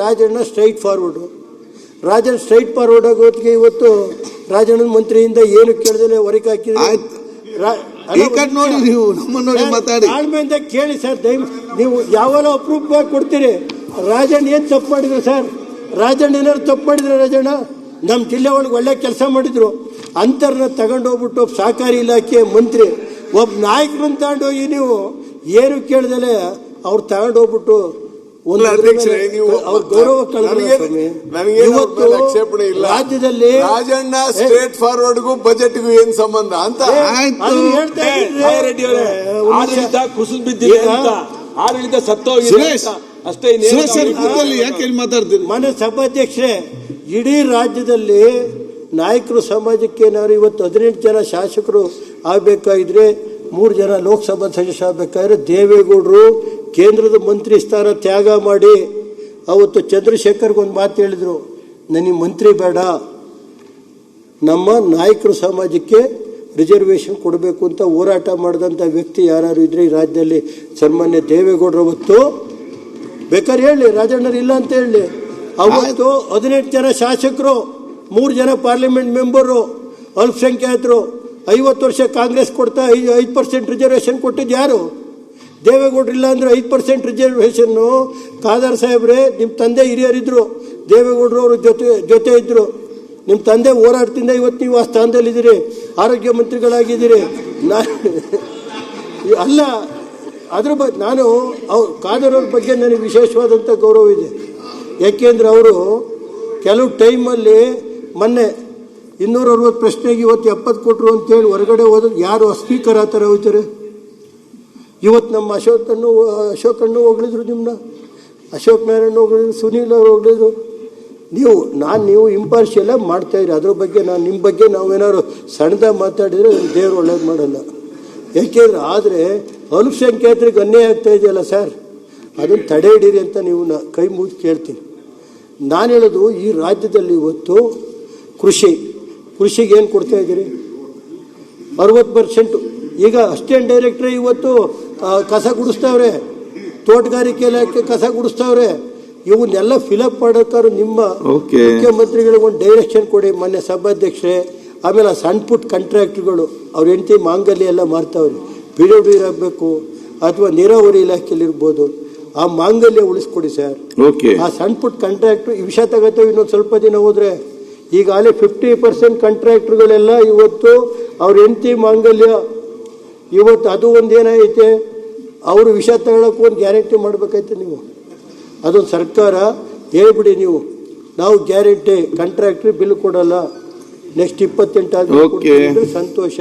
Rajanna straight forward. Rajanna straight forward ಆಗೋದಕ್ಕೆ ಇವತ್ತು ರಾಜಣ್ಣನ ಮಂತ್ರಿಯಿಂದ ಏನು ಕೇಳಿದ್ರೆ ಹೊರಗೆ ಹಾಕಿದ್ರೆ ತಾಳ್ಮೆಯಿಂದ ಕೇಳಿ ಸರ್. ನೀವು ಯಾವಾಗ ಅಪ್ರೂವ್ ಕೊಡ್ತೀರಿ. ರಾಜಣ್ಣ ಏನು ತಪ್ಪು ಮಾಡಿದ್ರು ಸರ್? ರಾಜಣ್ಣ ಏನಾದ್ರು ತಪ್ಪು ಮಾಡಿದ್ರು? ರಾಜಣ್ಣ ನಮ್ಮ ಜಿಲ್ಲೆ ಒಳಗೆ ಒಳ್ಳೆ ಕೆಲಸ ಮಾಡಿದ್ರು. ಅಂತರ್ನ ತಗೊಂಡೋಗ್ಬಿಟ್ಟು ಸಹಕಾರಿ ಇಲಾಖೆ ಮಂತ್ರಿ ಒಬ್ಬ ನಾಯಕರನ್ನ ತಗೊಂಡೋಗಿ ನೀವು ಏನು ಕೇಳ್ದಲೆ ಅವ್ರು ತಗೊಂಡೋಗ್ಬಿಟ್ಟು ಗೌರವ ರಾಜ್ಯದಲ್ಲಿ ರಾಜಣ್ಣ ಸ್ಟ್ರೇಟ್ ಫಾರ್ವರ್ಡ್ಗೂ ಬಜೆಟ್ಗೂ ಏನ್ ಸಂಬಂಧ ಅಂತ ಕುಸಿದು ಬಿದ್ದಿದೆ ಅಂತ ಆಡಳಿತ ಸತ್ತೋಗಿದೆ ಅಷ್ಟೇ. ಯಾಕೆ ಮಾತಾಡ್ತೀರಿ? ಮನೆ ಸಭಾಧ್ಯಕ್ಷರೇ, ಇಡೀ ರಾಜ್ಯದಲ್ಲಿ ನಾಯಕರು ಸಮಾಜಕ್ಕೆ ಏನಾದ್ರು ಇವತ್ತು 18 ಜನ ಶಾಸಕರು ಆಗಬೇಕಾಗಿದ್ರೆ 3 ಜನ ಲೋಕಸಭಾ ಸದಸ್ಯ ಆಗಬೇಕಾದ್ರೆ ದೇವೇಗೌಡರು ಕೇಂದ್ರದ ಮಂತ್ರಿ ಸ್ಥಾನ ತ್ಯಾಗ ಮಾಡಿ ಅವತ್ತು ಚಂದ್ರಶೇಖರ್ಗೊಂದು ಮಾತು ಹೇಳಿದರು, ನನಗೆ ಮಂತ್ರಿ ಬೇಡ, ನಮ್ಮ ನಾಯಕರು ಸಮಾಜಕ್ಕೆ ರಿಸರ್ವೇಷನ್ ಕೊಡಬೇಕು ಅಂತ ಹೋರಾಟ ಮಾಡಿದಂಥ ವ್ಯಕ್ತಿ ಯಾರು ಇದ್ರೆ ಈ ರಾಜ್ಯದಲ್ಲಿ ಸನ್ಮಾನ್ಯ ದೇವೇಗೌಡರು. ಅವತ್ತು ಬೇಕಾದ್ರೆ ಹೇಳಿ, ರಾಜಣ್ಣರು ಇಲ್ಲ ಅಂತ ಹೇಳಿ. ಅವತ್ತು 18 ಜನ ಶಾಸಕರು, 3 ಜನ ಪಾರ್ಲಿಮೆಂಟ್ ಮೆಂಬರು, ಅಲ್ಪಸಂಖ್ಯಾತರು, 50 ವರ್ಷ ಕಾಂಗ್ರೆಸ್ ಕೊಡ್ತಾ 5% ರಿಸರ್ವೇಷನ್ ಕೊಟ್ಟಿದ್ದು ಯಾರು? ದೇವೇಗೌಡರು. ಇಲ್ಲ ಅಂದರೆ 5% ರಿಸರ್ವೇಷನ್ನು ಖಾದರ್ ಸಾಹೇಬ್ರೆ, ನಿಮ್ಮ ತಂದೆ ಹಿರಿಯರಿದ್ದರು, ದೇವೇಗೌಡರು ಅವರು ಜೊತೆ ಇದ್ದರು. ನಿಮ್ಮ ತಂದೆ ಹೋರಾಟದಿಂದ ಇವತ್ತು ನೀವು ಆ ಸ್ಥಾನದಲ್ಲಿದ್ದೀರಿ, ಆರೋಗ್ಯ ಮಂತ್ರಿಗಳಾಗಿದ್ದೀರಿ. ಅಲ್ಲ, ಅದ್ರ ಬಗ್ಗೆ ನಾನು ಖಾದರ್ ಅವ್ರ ಬಗ್ಗೆ ನನಗೆ ವಿಶೇಷವಾದಂಥ ಗೌರವ ಇದೆ. ಯಾಕೆಂದರೆ ಅವರು ಕೆಲವು ಟೈಮಲ್ಲಿ ಮೊನ್ನೆ 260 ಪ್ರಶ್ನೆಗೆ ಇವತ್ತು 70 ಕೊಟ್ಟರು ಅಂತೇಳಿ ಹೊರಗಡೆ ಹೋದ್ರೆ ಯಾರು ಸ್ಪೀಕರ್ ಆ ಥರ ಹೋಗ್ತಾರೆ? ಇವತ್ತು ನಮ್ಮ ಅಶೋಕಣ್ಣು ಹೊಗಳಿದ್ರು, ನಿಮ್ಮನ್ನ ಅಶೋಕ್ ನಾರಾಯಣ ಹೊಗಳಿದ್ರು, ಸುನೀಲ್ ಅವರು ಹೊಗಳಿದ್ರು. ನೀವು ಇಂಪಾರ್ಷಿಯಲಾಗಿ ಮಾಡ್ತಾಯಿರಿ. ಅದ್ರ ಬಗ್ಗೆ ನಿಮ್ಮ ಬಗ್ಗೆ ನಾವೇನಾದ್ರು ಸಣ್ಣದಾಗಿ ಮಾತಾಡಿದರೆ ದೇವ್ರು ಒಳ್ಳೇದು ಮಾಡಲ್ಲ. ಯಾಕೆಂದ್ರೆ ಆದರೆ ಅಲ್ಪಸಂಖ್ಯಾತರಿಗೆ ಅನ್ಯಾಯ ಆಗ್ತಾ ಇದೆಯಲ್ಲ ಸರ್, ಅದನ್ನು ತಡೆ ಹಿಡೀರಿ ಅಂತ ನೀವು ಕೈ ಮುಗಿದು ಕೇಳ್ತೀನಿ. ನಾನು ಹೇಳೋದು, ಈ ರಾಜ್ಯದಲ್ಲಿ ಇವತ್ತು ಕೃಷಿಗೆ ಏನು ಕೊಡ್ತಾ ಇದ್ದೀರಿ? 60%. ಈಗ ಅಸಿಸ್ಟೆಂಟ್ ಡೈರೆಕ್ಟ್ರೇ ಇವತ್ತು ಕಸ ಗುಡಿಸ್ತವ್ರೆ, ತೋಟಗಾರಿಕೆ ಇಲಾಖೆ ಕಸ ಗುಡಿಸ್ತವ್ರೆ. ಇವನ್ನೆಲ್ಲ ಫಿಲಪ್ ಮಾಡೋಕ್ಕಾದ್ರು ನಿಮ್ಮ ಮುಖ್ಯಮಂತ್ರಿಗಳಿಗೆ ಒಂದು ಡೈರೆಕ್ಷನ್ ಕೊಡಿ ಮೊನ್ನೆ ಸಭಾಧ್ಯಕ್ಷರೇ. ಆಮೇಲೆ ಆ ಸಣ್ಣ ಪುಟ್ಟ ಕಾಂಟ್ರಾಕ್ಟ್ರುಗಳು ಅವ್ರ ಹೆಂಡತಿ ಮಾಂಗಲ್ಯ ಎಲ್ಲ ಮಾರ್ತಾವ್ರಿ, PWD ಆಗಬೇಕು ಅಥವಾ ನೀರಾವರಿ ಇಲಾಖೆಯಲ್ಲಿರ್ಬೋದು, ಆ ಮಾಂಗಲ್ಯ ಉಳಿಸ್ಕೊಡಿ ಸರ್. ಆ ಸಣ್ಣ ಪುಟ್ಟ ಕಾಂಟ್ರಾಕ್ಟ್ರು ಈ ವಿಷಯ ತಗೋತೇವೆ. ಇನ್ನೊಂದು ಸ್ವಲ್ಪ ದಿನ ಹೋದರೆ ಈಗಾಗಲೇ 50% ಕಾಂಟ್ರಾಕ್ಟ್ರುಗಳೆಲ್ಲ ಇವತ್ತು ಅವ್ರ ಹೆಂಡತಿ ಮಾಂಗಲ್ಯ ಇವತ್ತು ಅದು ಒಂದೇನೈತೆ, ಅವರು ವಿಷ ತಗೊಳ್ಳೋಕೆ ಒಂದು ಗ್ಯಾರಂಟಿ ಮಾಡಬೇಕೈತೆ. ನೀವು ಅದೊಂದು ಸರ್ಕಾರ ಹೇಳ್ಬಿಡಿ, ನೀವು ನಾವು ಗ್ಯಾರಂಟಿ ಕಾಂಟ್ರಾಕ್ಟ್ರಿ ಬಿಲ್ ಕೊಡಲ್ಲ, ನೆಕ್ಸ್ಟ್ 28 ಆದ್ಮೇಲೆ ಸಂತೋಷ.